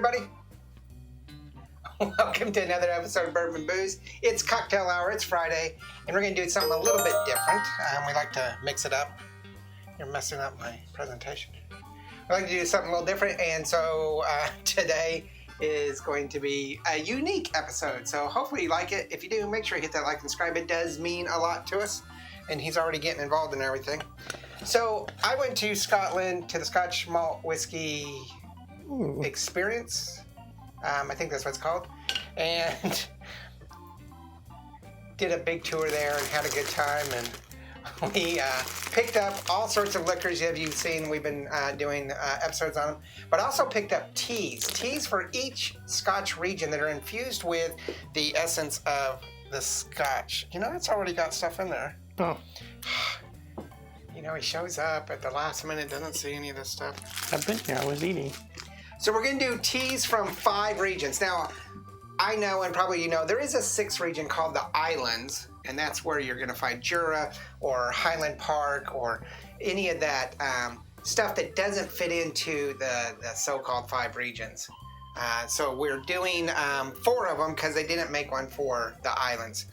everybody. Welcome to another episode of Bourbon and Booze. It's cocktail hour, it's Friday, and we're going to do something a little bit different. We like to mix it up. You're messing up my presentation. We like to do something a little different, and so today is going to be a unique episode. So hopefully you like it. If you do, make sure you hit that like and subscribe. It does mean a lot to us, and he's already getting involved in everything. So I went to Scotland to the Scotch Malt Whisky Experience. I think that's what it's called. And did a big tour there and had a good time. And we picked up all sorts of liquors. As you've seen, we've been doing episodes on them. But also picked up teas. Teas for each Scotch region that are infused with the essence of the Scotch. You know, it's already got stuff in there. Oh. You know, he shows up at the last minute, doesn't see any of this stuff. I've been here, I was eating. So we're going to do teas from 5 regions. Now, I know, and probably you know, there is a 6th region called the Highlands, and that's where you're going to find Jura or Highland Park or any of that stuff that doesn't fit into the so-called 5 regions. So we're doing 4 of them because they didn't make one for the Islands.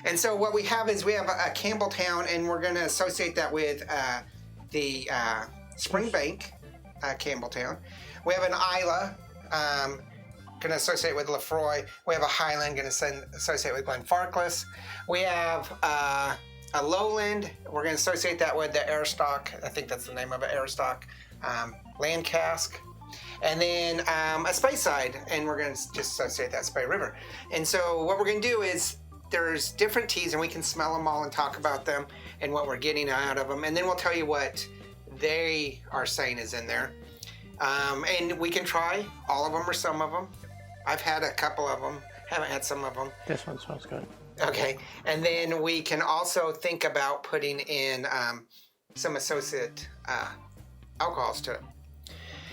And so what we have is we have a Campbelltown, and we're going to associate that with the Springbank Campbelltown. We have an Isla, going to associate with Lefroy. We have a Highland, going to associate with Glenfarclas. We have a Lowland. We're going to associate that with the Airstock. I think that's the name of it, Airstock. Land Cask. And then a Speyside, and we're going to just associate that Spey River. And so what we're going to do is there's different teas, and we can smell them all and talk about them and what we're getting out of them. And then we'll tell you what they are saying is in there. And we can try all of them or some of them. I've had a couple of them, haven't had some of them. This one smells good. Okay, and then we can also think about putting in some associate alcohols to it.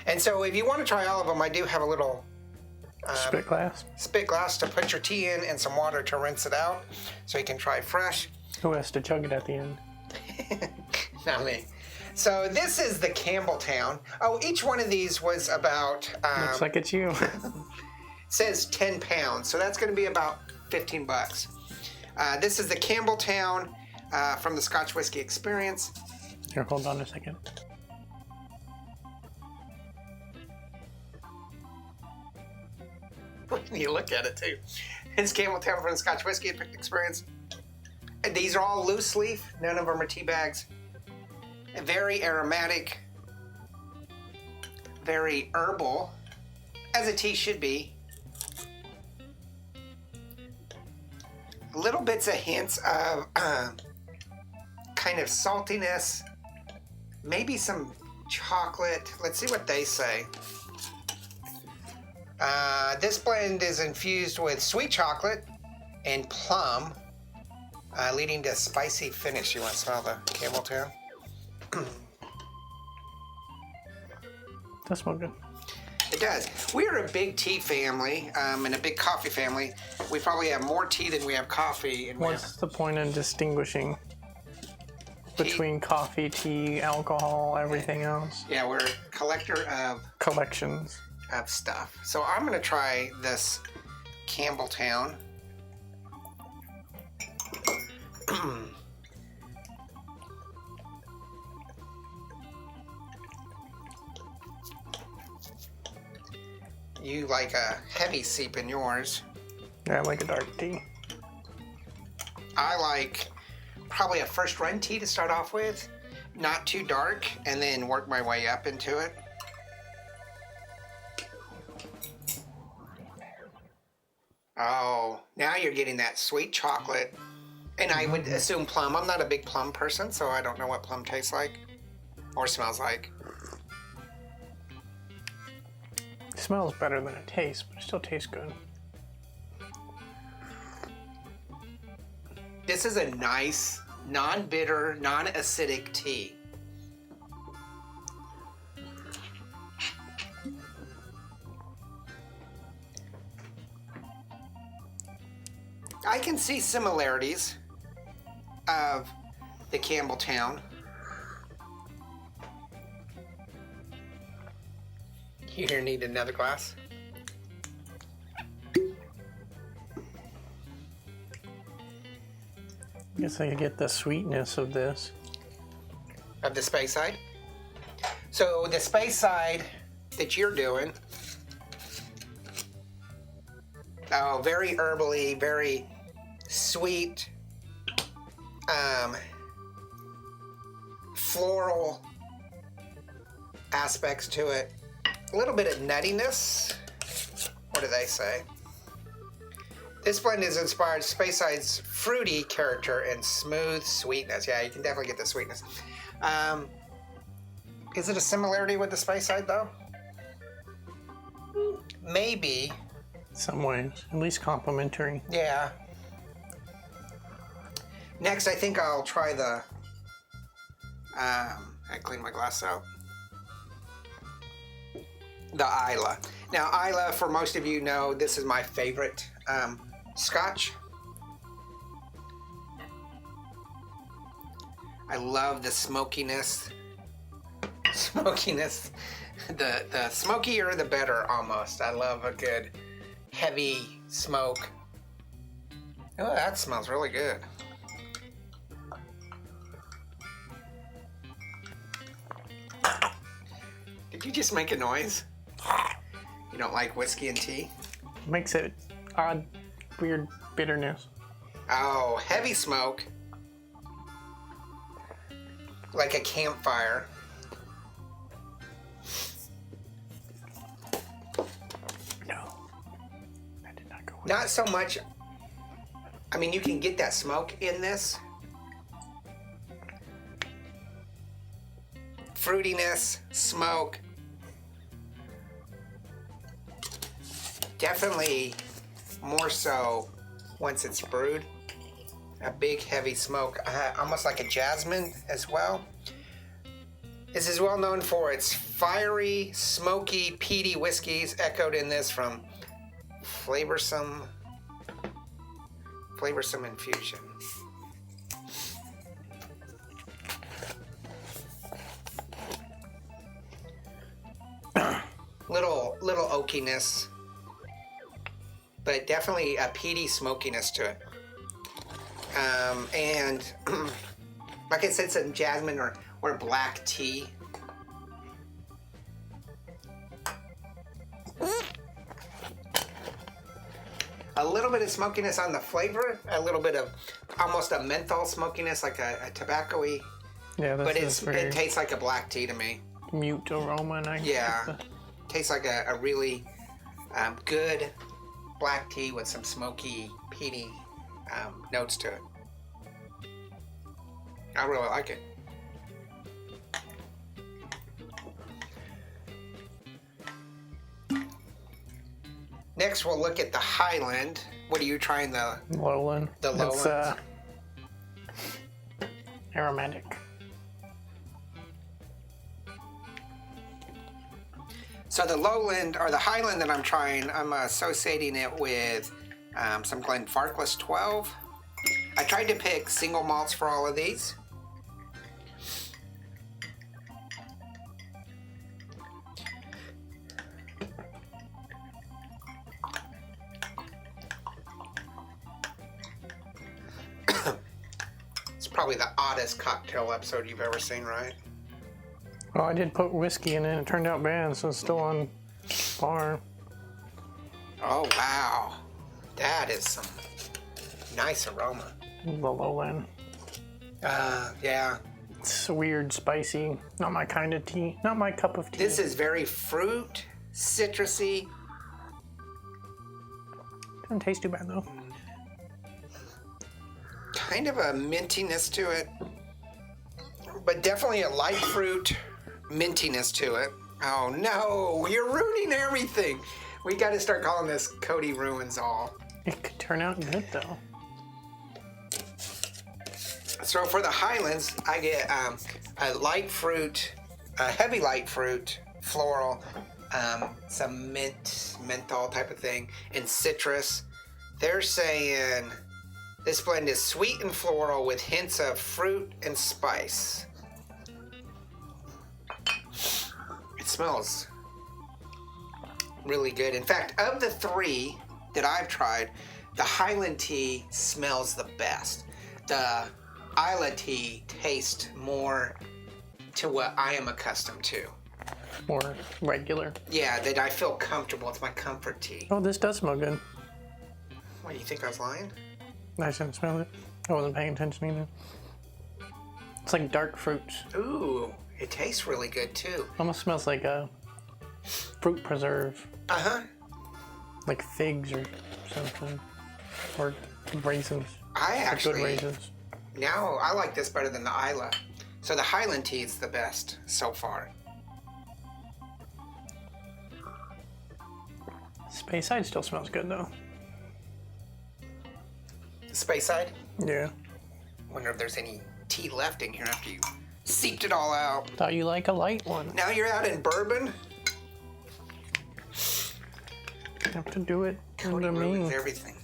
And so if you want to try all of them, I do have a little spit glass to put your tea in and some water to rinse it out so you can try fresh. Who has to chug it at the end? Not me. So this is the Campbelltown. Oh, each one of these was about... Looks like it's you. says 10 pounds, so that's going to be about $15. This is the Campbelltown from the Scotch Whisky Experience. Here, hold on a second. You look at it too. It's Campbelltown from the Scotch Whisky Experience. And these are all loose leaf. None of them are tea bags. Very aromatic, very herbal, as a tea should be. Little bits of hints of kind of saltiness, maybe some chocolate. Let's see what they say. This blend is infused with sweet chocolate and plum, leading to a spicy finish. You want to smell the Campbelltown? That smells good. It does. We're a big tea family and a big coffee family. We probably have more tea than we have coffee. And what's the point in distinguishing between coffee, tea, alcohol, everything else? Yeah, we're a collector of collections of stuff. So I'm going to try this Campbelltown. You like a heavy seep in yours. Yeah, I like a dark tea. I like probably a first run tea to start off with. Not too dark, and then work my way up into it. Oh, now you're getting that sweet chocolate. And I would assume plum. I'm not a big plum person, so I don't know what plum tastes like or smells like. It smells better than it tastes, but it still tastes good. This is a nice, non-bitter, non-acidic tea. I can see similarities of the Campbelltown. You need another glass? I guess I could get the sweetness of this. Of the Speyside. So the Speyside that you're doing, oh, very herbally, very sweet, floral aspects to it. A little bit of nuttiness. What do they say? This blend is inspired Speyside's fruity character and smooth sweetness. Yeah, you can definitely get the sweetness. Is it a similarity with the Speyside though? Maybe. Some ways, at least complimentary. Yeah. Next, I think I'll try the. I cleaned my glass out. The Islay. Now, Islay, for most of you know, this is my favorite Scotch. I love the smokiness. The smokier the better, almost. I love a good heavy smoke. Oh, that smells really good. Did you just make a noise? You don't like whiskey and tea? Makes it odd, weird bitterness. Oh, heavy smoke. Like a campfire. No, that did not go well. Not so much. I mean, you can get that smoke in this. Fruitiness, smoke. Definitely more so once it's brewed. A big heavy smoke, almost like a jasmine as well. This is well known for its fiery, smoky, peaty whiskeys, echoed in this from flavorsome infusion. Little oakiness, but definitely a peaty smokiness to it. And like I said, some jasmine or black tea. A little bit of smokiness on the flavor, a little bit of almost a menthol smokiness, like a tobacco-y. Yeah, But it tastes like a black tea to me. Mute aroma, and I Yeah, tastes like a really good black tea with some smoky, peaty notes to it. I really like it. Next, we'll look at the Highland. What are you trying? The Lowland. The It's Lowland. aromatic. So the Lowland, or the Highland that I'm trying, I'm associating it with some Glenfarclas 12. I tried to pick single malts for all of these. It's probably the oddest cocktail episode you've ever seen, right? Well, I did put whiskey in it, and it turned out bad, so it's still on par. Oh, wow. That is some nice aroma. The Lowland. Yeah. It's weird, spicy. Not my kind of tea. Not my cup of tea. This is very fruit, citrusy. Doesn't taste too bad though. Kind of a mintiness to it, but definitely a light fruit mintiness to it. Oh no, you're ruining everything. We got to start calling this Cody Ruins All. It could turn out good though. So for the Highlands, I get a light fruit, a heavy light fruit, floral, some menthol type of thing, and citrus. They're saying this blend is sweet and floral with hints of fruit and spice. It smells really good. In fact, of the three that I've tried, the Highland tea smells the best. the Isla tea tastes more to what I am accustomed to. More regular. Yeah, that I feel comfortable. It's my comfort tea. Oh, this does smell good. What, do you think I was lying? I shouldn't smell it. I wasn't paying attention either. It's like dark fruits. Ooh, it tastes really good too. Almost smells like a fruit preserve. Uh-huh. Like figs or something. Or raisins. I Like actually, good raisins. now I like this better than the Isla. So the Highland tea is the best so far. Speyside still smells good though. Speyside? Yeah. Wonder if there's any tea left in here after you seeped it all out. Thought you like a light one. Now you're out in bourbon? Have to do it Cody to ruins me. everything.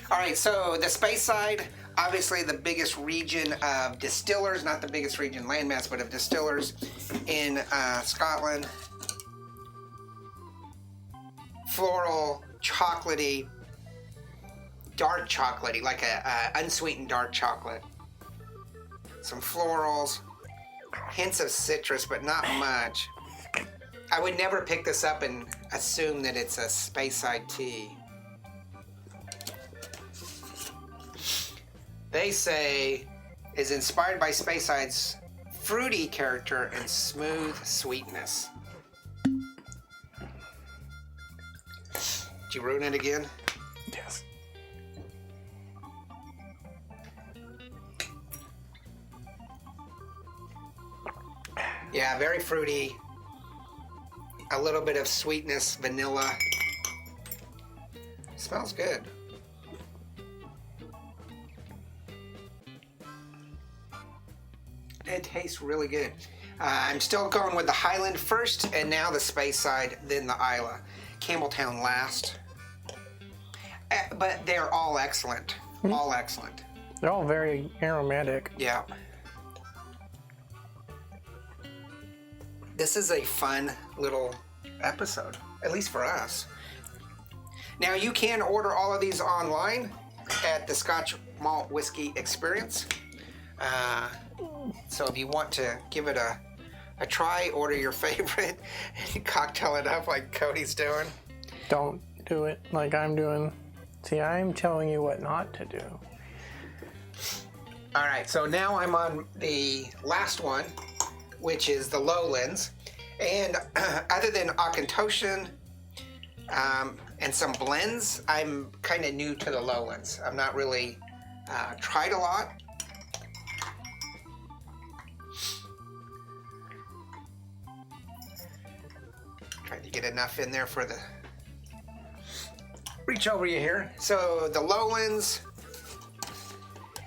All right, so the Speyside, obviously the biggest region of distillers, not the biggest region landmass, but of distillers in Scotland. Floral, chocolatey, dark chocolatey, like a unsweetened dark chocolate. Some florals, hints of citrus, but not much. I would never pick this up and assume that it's a Speyside tea. They say is inspired by Speyside's fruity character and smooth sweetness. Did you ruin it again? Yes. Yeah, very fruity. A little bit of sweetness, vanilla. Smells good. It tastes really good. I'm still going with the Highland first, and now the Speyside, then the Isla. Campbelltown last. But they're all excellent. All excellent. They're all very aromatic. Yeah. This is a fun little episode, at least for us. Now you can order all of these online at the Scotch Malt Whiskey Experience. So if you want to give it a try, order your favorite and cocktail it up like Cody's doing. Don't do it like I'm doing. See, I'm telling you what not to do. All right, so now I'm on the last one, which is the Lowlands. And other than Auchentoshan and some blends, I'm kind of new to the Lowlands. I'm not really tried a lot. Trying to get enough in there for the reach over you here. So the Lowlands,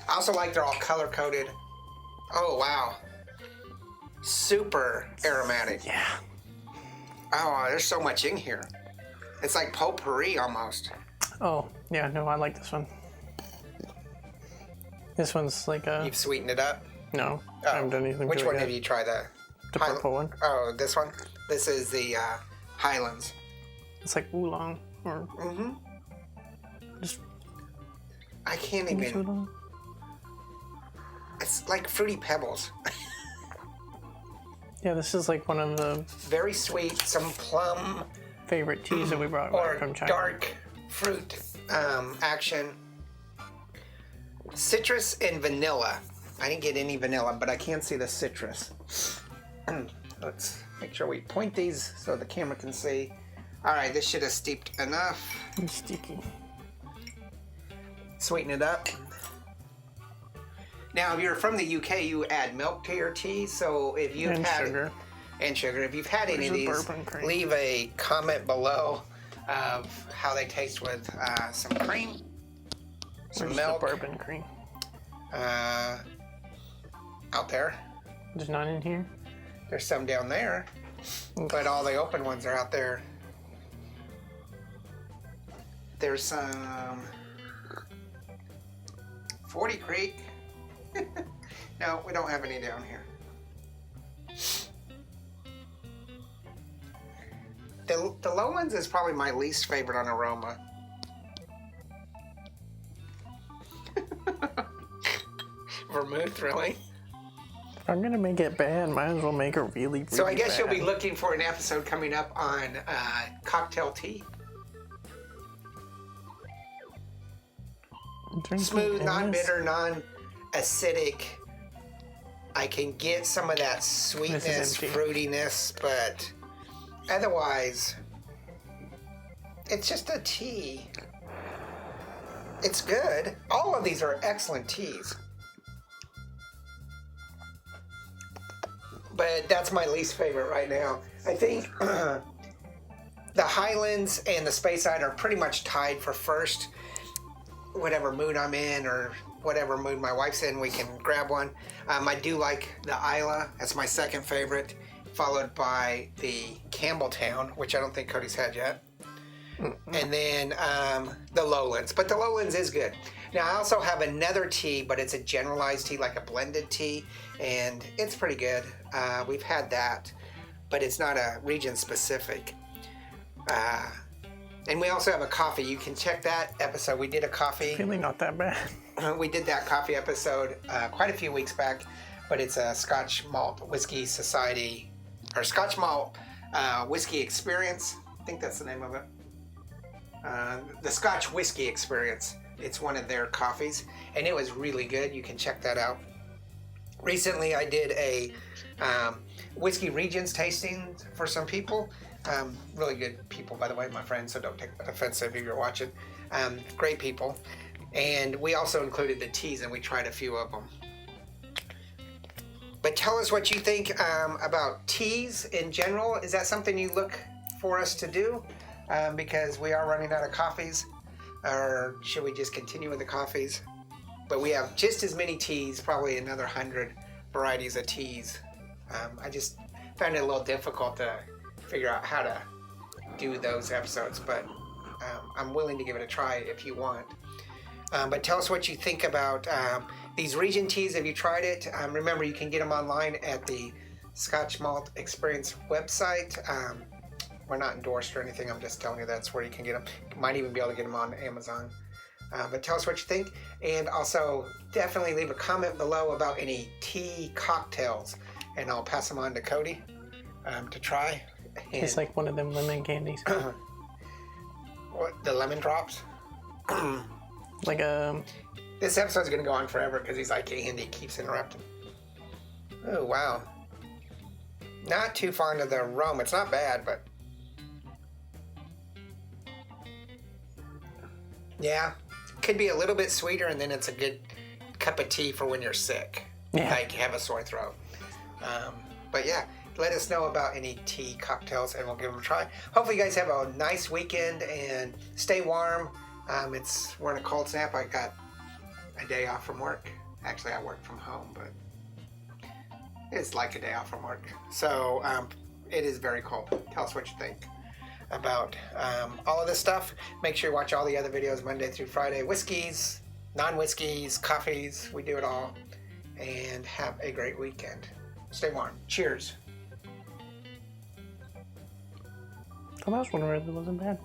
I also like they're all color coded. Oh wow, super aromatic. Yeah. Oh, there's so much in here. It's like potpourri almost. Oh, yeah, no, I like this one. This one's like a... You've sweetened it up? No, Oh. I haven't done anything Which to it one yet. have you tried that? The purple one. Oh, this one? This is the Highlands. It's like oolong or Mm-hmm. just I can't maybe even... oolong. It's like Fruity Pebbles. Yeah, this is like one of the Very sweet, some plum favorite teas that we brought or back from China. dark fruit action. Citrus and vanilla. I didn't get any vanilla, but I can see the citrus. Let's make sure we point these so the camera can see. All right, this should have steeped enough. It's sticky. Sweeten it up. Now, if you're from the UK, you add milk to your tea. So if you've And had sugar. and sugar, if you've had any of Where's the these, bourbon cream? leave a comment below of how they taste with some cream, some Where's milk. the bourbon cream? Out there. There's none in here. There's some down there, but all the open ones are out there. There's some 40 Creek. No, we don't have any down here. The Lowlands is probably my least favorite on aroma. vermouth, really. If I'm gonna make it bad, might as well make it really, really So I guess you'll bad. be looking for an episode coming up on cocktail tea. Smooth, non-bitter, non-acidic. I can get some of that sweetness, fruitiness, but otherwise, it's just a tea. It's good. All of these are excellent teas. But that's my least favorite right now. I think the Highlands and the Speyside are pretty much tied for first. Whatever mood I'm in or whatever mood my wife's in, we can grab one. I do like the Isla. That's my second favorite, followed by the Campbelltown, which I don't think Cody's had yet. And then the Lowlands. But the Lowlands is good. Now, I also have another tea, but it's a generalized tea, like a blended tea, and it's pretty good. We've had that, but it's not a region-specific. And we also have a coffee. You can check that episode. We did a coffee. Really not that bad. We did that coffee episode quite a few weeks back, but it's a Scotch Malt Whiskey Society, or Scotch Malt Whiskey Experience. I think that's the name of it. The Scotch Whisky Experience. It's one of their coffees, and it was really good. You can check that out. Recently, I did a whiskey regions tasting for some people. Really good people, by the way, my friends, so don't take that offensive if you're watching. Great people. And we also included the teas, and we tried a few of them. But tell us what you think about teas in general. Is that something you look for us to do? Because we are running out of coffees. Or should we just continue with the coffees? But we have just as many teas, probably another 100 varieties of teas. I just found it a little difficult to figure out how to do those episodes, but I'm willing to give it a try if you want. But tell us what you think about these region teas. Have you tried it? Remember, you can get them online at the Scotch Malt Experience website. We're not endorsed or anything. I'm just telling you that's where you can get them. You might even be able to get them on Amazon. But tell us what you think. And also, definitely leave a comment below about any tea cocktails. And I'll pass them on to Cody to try. It's like one of them lemon candies. What, the lemon drops? Like a... This episode's going to go on forever because he's like Andy, keeps interrupting. Oh, wow. Not too fond of the rum. It's not bad, but... Yeah, could be a little bit sweeter, and then it's a good cup of tea for when you're sick. Yeah. Like you have a sore throat. But yeah, let us know about any tea cocktails, and we'll give them a try. Hopefully you guys have a nice weekend, and stay warm. We're in a cold snap. I got a day off from work. Actually, I work from home, but it's like a day off from work. So it is very cold. Tell us what you think about all of this stuff. Make sure you watch all the other videos Monday through Friday. Whiskeys, non-whiskeys, coffees, we do it all. And have a great weekend. Stay warm. Cheers. Oh, that was one where it wasn't bad.